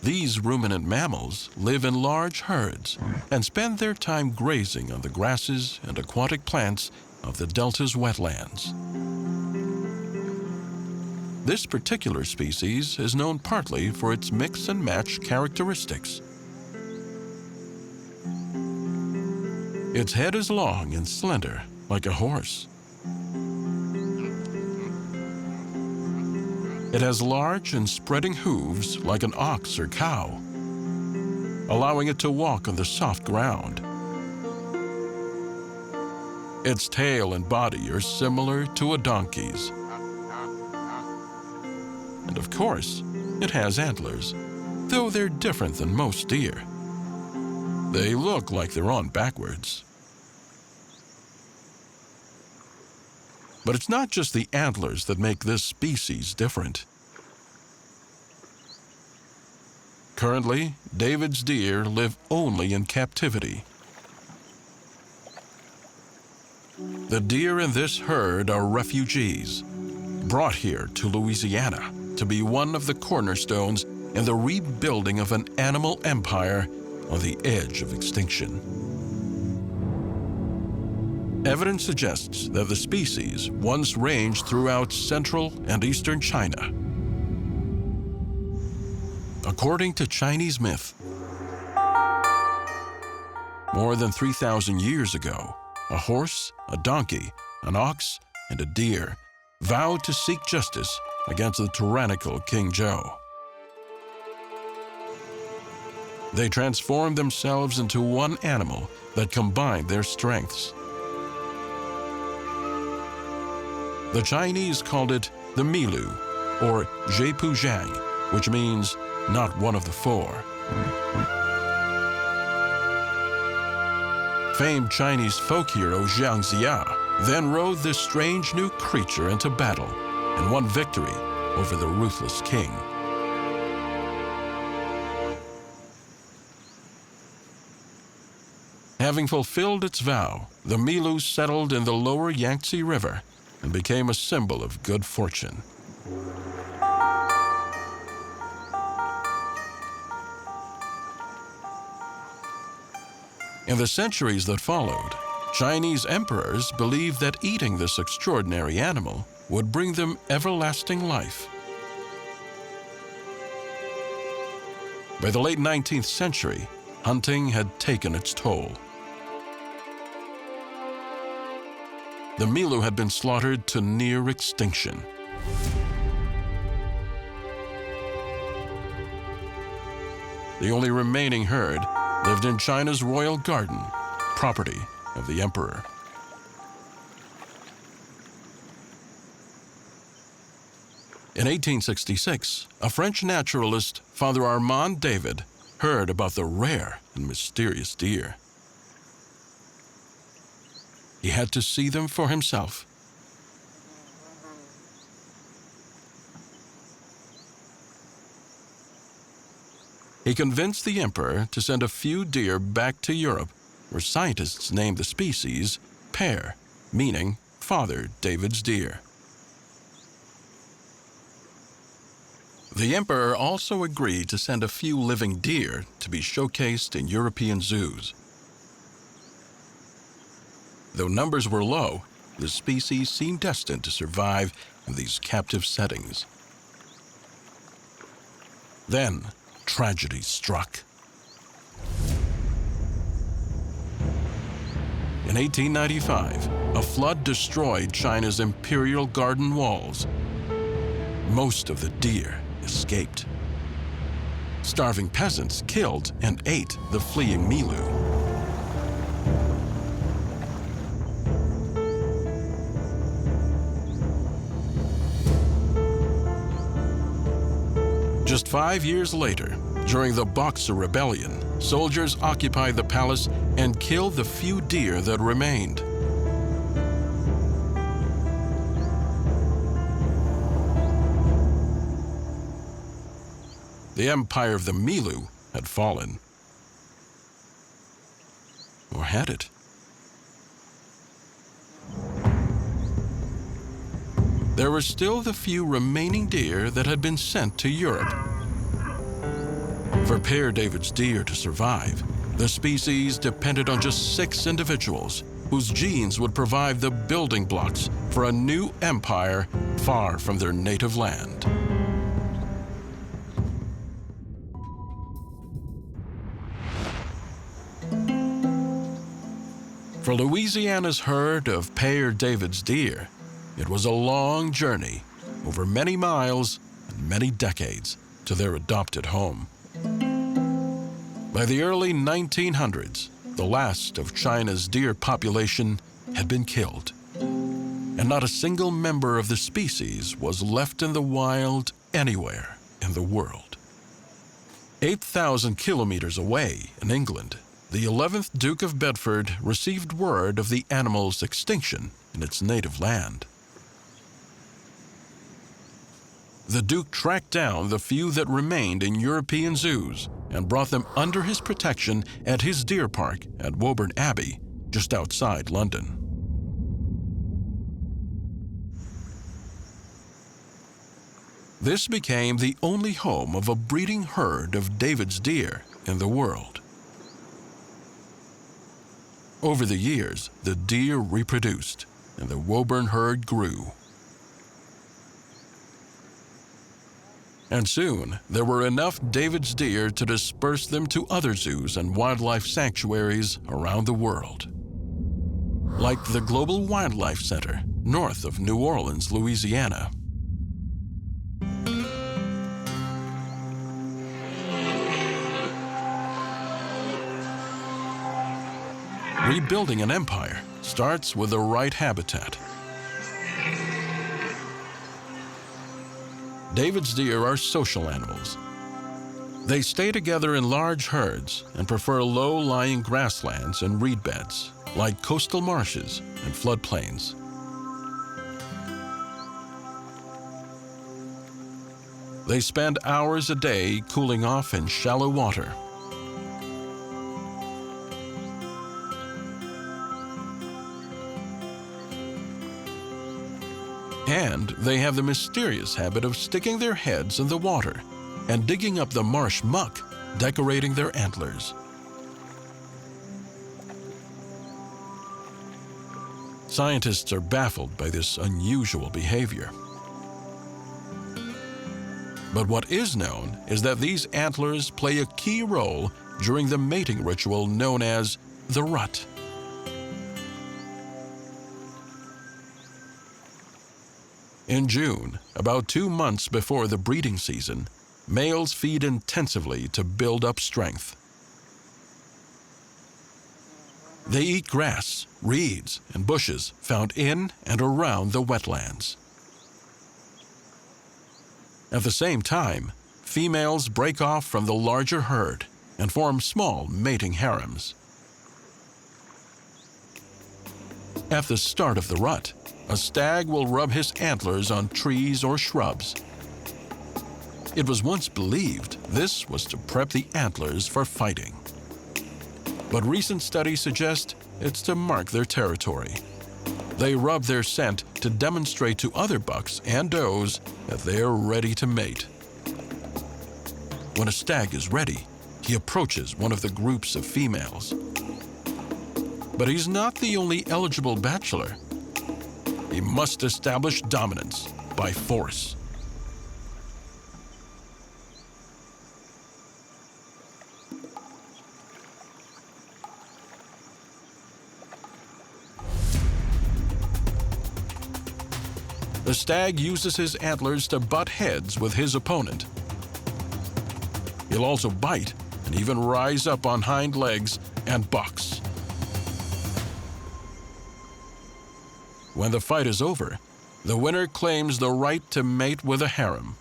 These ruminant mammals live in large herds and spend their time grazing on the grasses and aquatic plants of the delta's wetlands. This particular species is known partly for its mix and match characteristics. Its head is long and slender, like a horse. It has large and spreading hooves like an ox or cow, allowing it to walk on the soft ground. Its tail and body are similar to a donkey's. And of course, it has antlers, though they're different than most deer. They look like they're on backwards. But it's not just the antlers that make this species different. Currently, David's deer live only in captivity. The deer in this herd are refugees, brought here to Louisiana to be one of the cornerstones in the rebuilding of an animal empire on the edge of extinction. Evidence suggests that the species once ranged throughout central and eastern China. According to Chinese myth, more than 3,000 years ago, a horse, a donkey, an ox, and a deer vowed to seek justice against the tyrannical King Zhou. They transformed themselves into one animal that combined their strengths. The Chinese called it the Milu, or Zhepuzhang, which means not one of the four. Famed Chinese folk hero Jiang Ziya then rode this strange new creature into battle and won victory over the ruthless king. Having fulfilled its vow, the Milu settled in the lower Yangtze River and became a symbol of good fortune. In the centuries that followed, Chinese emperors believed that eating this extraordinary animal would bring them everlasting life. By the late 19th century, hunting had taken its toll. The Milu had been slaughtered to near extinction. The only remaining herd lived in China's royal garden, property of the emperor. In 1866, a French naturalist, Father Armand David, heard about the rare and mysterious deer. He had to see them for himself. He convinced the emperor to send a few deer back to Europe, where scientists named the species Père, meaning Father David's deer. The emperor also agreed to send a few living deer to be showcased in European zoos. Though numbers were low, the species seemed destined to survive in these captive settings. Then, tragedy struck. In 1895, a flood destroyed China's imperial garden walls. Most of the deer escaped. Starving peasants killed and ate the fleeing Milu. Just 5 years later, during the Boxer Rebellion, soldiers occupied the palace and killed the few deer that remained. The empire of the Milu had fallen. Or had it? There were still the few remaining deer that had been sent to Europe. For Père David's deer to survive, the species depended on just 6 individuals whose genes would provide the building blocks for a new empire far from their native land. For Louisiana's herd of Père David's deer, it was a long journey over many miles and many decades to their adopted home. By the early 1900s, the last of China's deer population had been killed, and not a single member of the species was left in the wild anywhere in the world. 8,000 kilometers away in England, the 11th Duke of Bedford received word of the animal's extinction in its native land. The Duke tracked down the few that remained in European zoos and brought them under his protection at his deer park at Woburn Abbey, just outside London. This became the only home of a breeding herd of David's deer in the world. Over the years, the deer reproduced, and the Woburn herd grew. And soon, there were enough David's deer to disperse them to other zoos and wildlife sanctuaries around the world, like the Global Wildlife Center north of New Orleans, Louisiana. Rebuilding an empire starts with the right habitat. David's deer are social animals. They stay together in large herds and prefer low-lying grasslands and reed beds, like coastal marshes and floodplains. They spend hours a day cooling off in shallow water. And they have the mysterious habit of sticking their heads in the water and digging up the marsh muck, decorating their antlers. Scientists are baffled by this unusual behavior. But what is known is that these antlers play a key role during the mating ritual known as the rut. In June, about 2 months before the breeding season, males feed intensively to build up strength. They eat grass, reeds, and bushes found in and around the wetlands. At the same time, females break off from the larger herd and form small mating harems. At the start of the rut, a stag will rub his antlers on trees or shrubs. It was once believed this was to prep the antlers for fighting. But recent studies suggest it's to mark their territory. They rub their scent to demonstrate to other bucks and does that they are ready to mate. When a stag is ready, he approaches one of the groups of females. But he's not the only eligible bachelor. He must establish dominance by force. The stag uses his antlers to butt heads with his opponent. He'll also bite and even rise up on hind legs and box. When the fight is over, the winner claims the right to mate with a harem.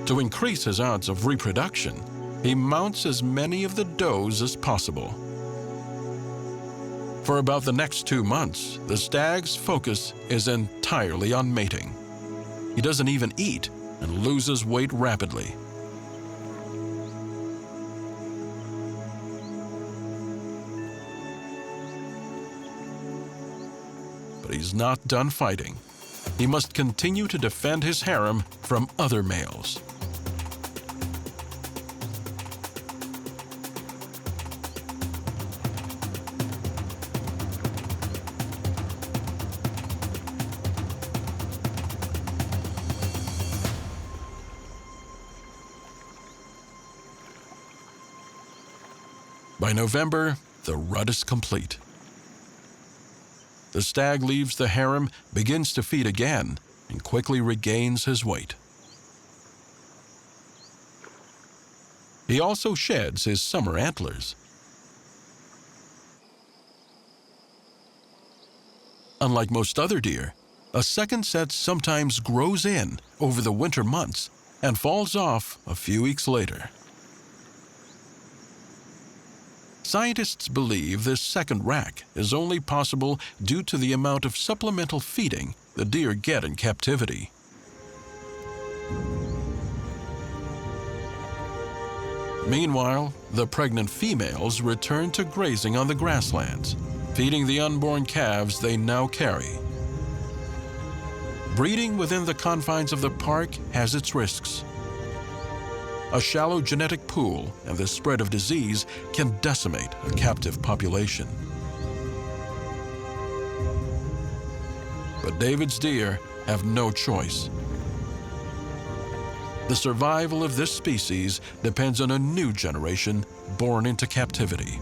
To increase his odds of reproduction, he mounts as many of the does as possible. For about the next 2 months, the stag's focus is entirely on mating. He doesn't even eat and loses weight rapidly. But he's not done fighting. He must continue to defend his harem from other males. By November, the rut is complete. The stag leaves the harem, begins to feed again, and quickly regains his weight. He also sheds his summer antlers. Unlike most other deer, a second set sometimes grows in over the winter months and falls off a few weeks later. Scientists believe this second rack is only possible due to the amount of supplemental feeding the deer get in captivity. Meanwhile, the pregnant females return to grazing on the grasslands, feeding the unborn calves they now carry. Breeding within the confines of the park has its risks. A shallow genetic pool and the spread of disease can decimate a captive population. But David's deer have no choice. The survival of this species depends on a new generation born into captivity.